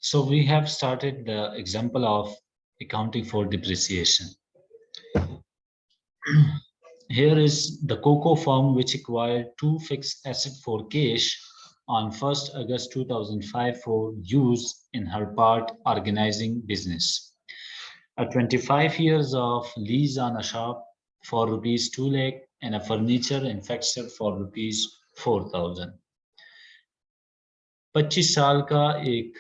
So we have started the example of accounting for depreciation. Here is the Cocoa firm which acquired two fixed assets for cash on 1st August 2005 for use in her part organizing business. A 25 years of lease on a shop for rupees 2 lakh and a furniture and fixture for rupees 4,000. 25 साल का एक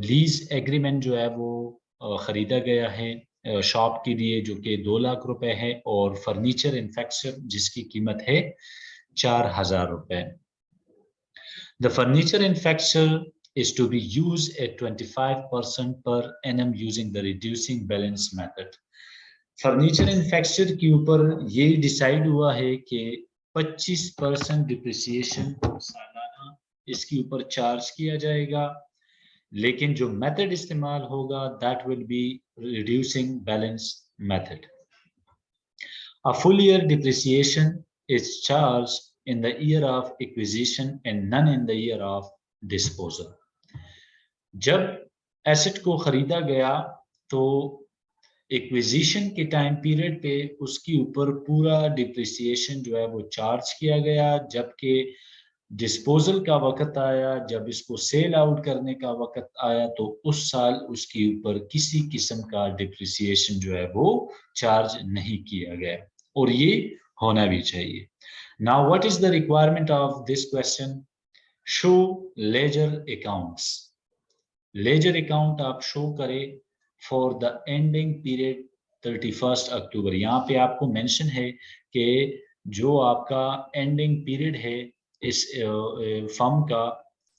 lease agreement जो है वो खरीदा गया है shop के लिए जो कि 2 लाख रुपए है और फर्नीचर एंड फिक्सचर जिसकी कीमत है 4,000 रुपए. The furniture and fixture is to be used at 25% per annum using the reducing balance method. Furniture and fixture के ऊपर ये डिसाइड हुआ है कि 25% डिप्रिसिएशन सालाना इसके ऊपर चार्ज किया जाएगा, लेकिन जो मेथड इस्तेमाल होगा that will be reducing balance method. A full year depreciation is charge in the year of acquisition and none in the year of disposal. जब एसेट को खरीदा गया तो एक्विजिशन के टाइम पीरियड पे उसके ऊपर पूरा डिप्रिसिएशन जो है वो चार्ज किया गया, जबकि डिस्पोजल का वक्त आया, जब इसको सेल आउट करने का वक्त आया तो उस साल उसके ऊपर किसी किस्म का डिप्रिसिएशन जो है वो चार्ज नहीं किया गया, और ये होना भी चाहिए. Now, what is the requirement of this question? Show ledger accounts. Ledger account आप show करें for the ending period 31st October. यहाँ पे आपको mention है कि जो आपका ending period है इस फर्म का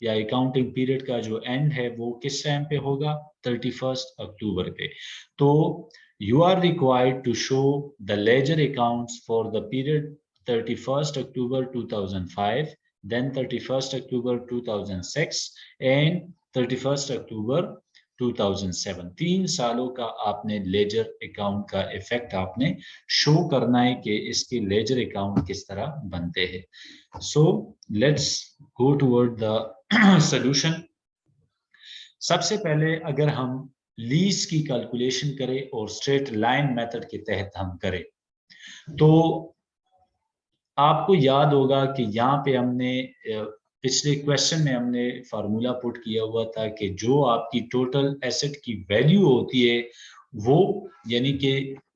या अकाउंटिंग पीरियड का जो एंड है वो किस टाइम पे होगा, 31st अक्टूबर पे. तो you are required to show the ledger accounts for the period 31st October 2005, then 31st October 2006 and 31st October 2007. 3 सालों का आपने लेजर अकाउंट का इफेक्ट आपने शो करना है कि इसके लेजर अकाउंट किस तरह बनते हैं. So let's go toward the solution. सबसे पहले अगर हम लीज की कैलकुलेशन करें और स्ट्रेट लाइन मेथड के तहत हम करें तो आपको याद होगा कि यहाँ पे हमने पिछले क्वेश्चन में हमने फार्मूला पुट किया हुआ था कि जो आपकी टोटल एसेट की वैल्यू होती है वो यानी कि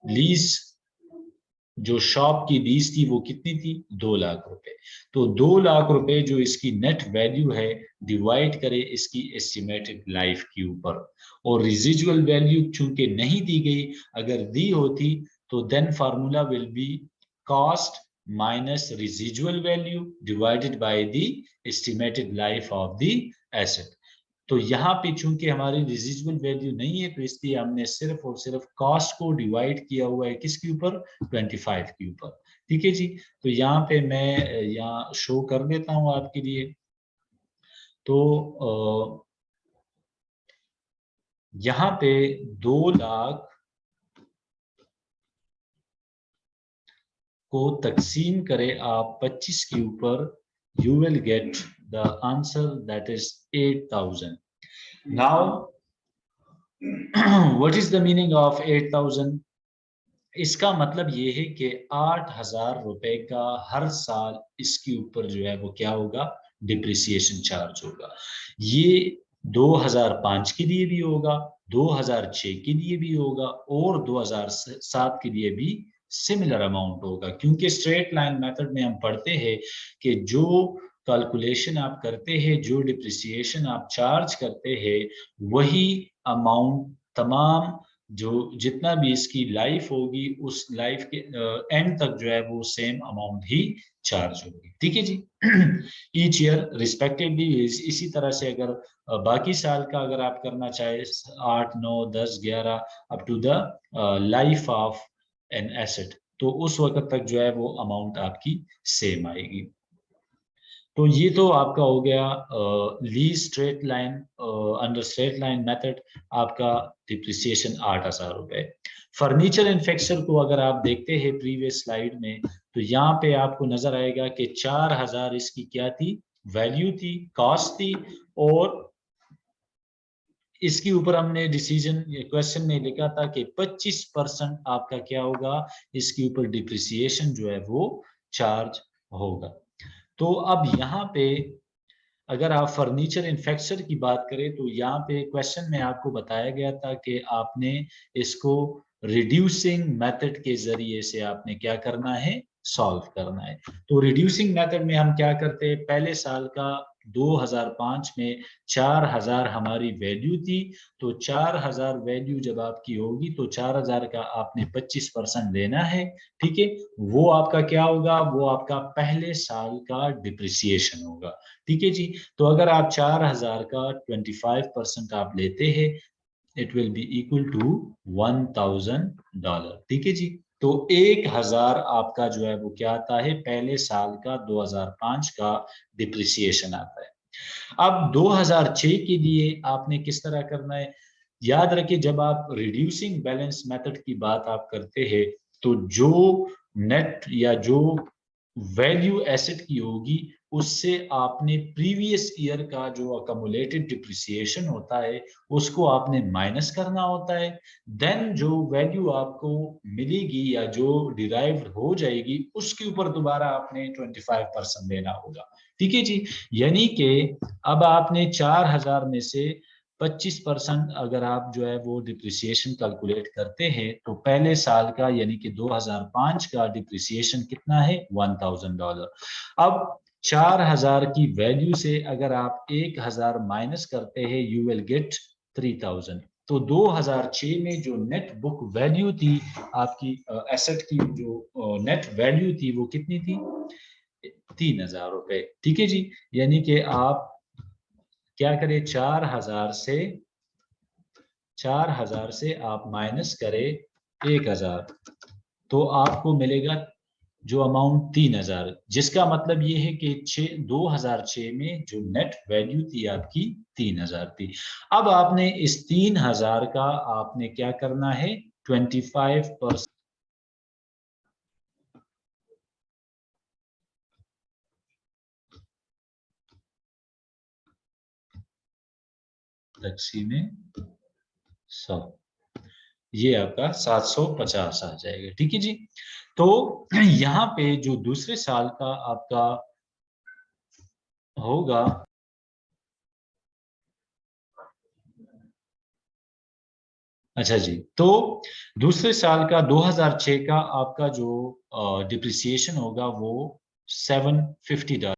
लीज जो शॉप की लीज थी वो कितनी थी, 2 लाख रुपए. तो 2 लाख रुपए जो इसकी नेट वैल्यू है डिवाइड करें इसकी एस्टिमेटेड लाइफ के ऊपर, और रेजिजुअल वैल्यू चूंकि नहीं दी गई, अगर दी होती तो then formula will be cost minus residual value divided by the estimated life of the asset. तो यहाँ पे चूंकि हमारी रेजिजुअल वैल्यू नहीं है तो इसलिए हमने सिर्फ और सिर्फ कॉस्ट को डिवाइड किया हुआ है किसके ऊपर, 25 के ऊपर. ठीक है जी. तो यहाँ पे मैं यहाँ शो कर देता हूँ आपके लिए. तो यहाँ पे 2 लाख को तकसीम करें आप 25 के ऊपर, you will get the answer that is 8,000. Now, what is the meaning of 8,000? इसका मतलब ये है कि 8,000 रुपए का हर साल इसके ऊपर जो है वो क्या होगा, डिप्रिसिएशन चार्ज होगा. ये 2005 के लिए भी होगा, 2006 के लिए भी होगा और 2007 के लिए भी सिमिलर अमाउंट होगा, क्योंकि स्ट्रेट लाइन मेथड में हम पढ़ते हैं कि जो कैलकुलेशन आप करते हैं, जो डिप्रिसिएशन आप चार्ज करते हैं, वही अमाउंट तमाम जो जितना भी इसकी लाइफ होगी उस लाइफ के एंड तक जो है वो सेम अमाउंट ही चार्ज होगी. ठीक है जी. Each year respectively. इसी तरह से अगर बाकी साल का अगर आप करना चाहे 8, 9, 10, 11 up to the life of an asset, तो उस वक्त तक जो है वो अमाउंट आपकी सेम आएगी. तो ये तो आपका हो गया lease straight line. Under straight line method आपका डिप्रिसिएशन 8,000 रुपए. फर्नीचर एंड फिक्सचर को अगर आप देखते हैं प्रीवियस स्लाइड में तो यहाँ पे आपको नजर आएगा कि 4,000 इसकी क्या थी, वैल्यू थी, कॉस्ट थी, और इसके ऊपर हमने डिसीजन क्वेश्चन में लिखा था कि 25% आपका क्या होगा, इसके ऊपर डिप्रिसिएशन जो है वो चार्ज होगा। तो अब यहाँ पे अगर आप फर्नीचर इन्फेक्चर की बात करें तो यहाँ पे क्वेश्चन में आपको बताया गया था कि आपने इसको रिड्यूसिंग मेथड के जरिए से आपने क्या करना है, सॉल्व करना है। तो रिड्यूसिंग मेथड में हम क्या करते हैं, पहले साल का 2005 में 4000 हमारी वैल्यू थी, तो 4000 वैल्यू जब आपकी होगी तो 4000 का आपने 25% देना है, ठीक है। वो आपका क्या होगा, वो आपका पहले साल का डिप्रिसिएशन होगा, ठीक है जी। तो अगर आप 4000 का 25% आप लेते हैं, it will be equal to $1000, ठीक है जी। तो 1000 आपका जो है वो क्या आता है, पहले साल का 2005 का डिप्रिसिएशन आता है। अब 2006 के लिए आपने किस तरह करना है, याद रखिए जब आप रिड्यूसिंग बैलेंस मेथड की बात आप करते हैं तो जो नेट या जो वैल्यू एसेट की होगी उससे आपने प्रीवियस ईयर का जो अकमुलेटेड डिप्रिसिएशन होता है उसको आपने माइनस करना होता है। देन जो वैल्यू आपको मिलेगी या जो डिराइव्ड हो जाएगी उसके ऊपर दोबारा आपने 25% देना होगा, ठीक है जी। यानी कि अब आपने 4000 में से 25% अगर आप जो है वो डिप्रिसिएशन कैलकुलेट करते हैं तो पहले साल का यानी कि 2005 का डिप्रिसिएशन कितना है, $1000। अब 4000 की वैल्यू से अगर आप 1000 माइनस करते हैं यू विल गेट 3000। तो 2006 में जो नेट बुक वैल्यू थी आपकी एसेट की, जो नेट वैल्यू थी वो कितनी थी, ₹3000, ठीक है जी। यानी कि आप क्या करें, 4000 से आप माइनस करें 1000 तो आपको मिलेगा जो अमाउंट 3000, जिसका मतलब ये है कि 2006 में जो नेट वैल्यू थी आपकी 3000 थी। अब आपने इस 3000 का आपने क्या करना है, 25% टैक्सी में 100, ये आपका 750 आ जाएगा, ठीक है जी। तो यहाँ पे जो दूसरे साल का आपका होगा, अच्छा जी, तो दूसरे साल का 2006 का आपका जो डिप्रिसिएशन होगा वो $750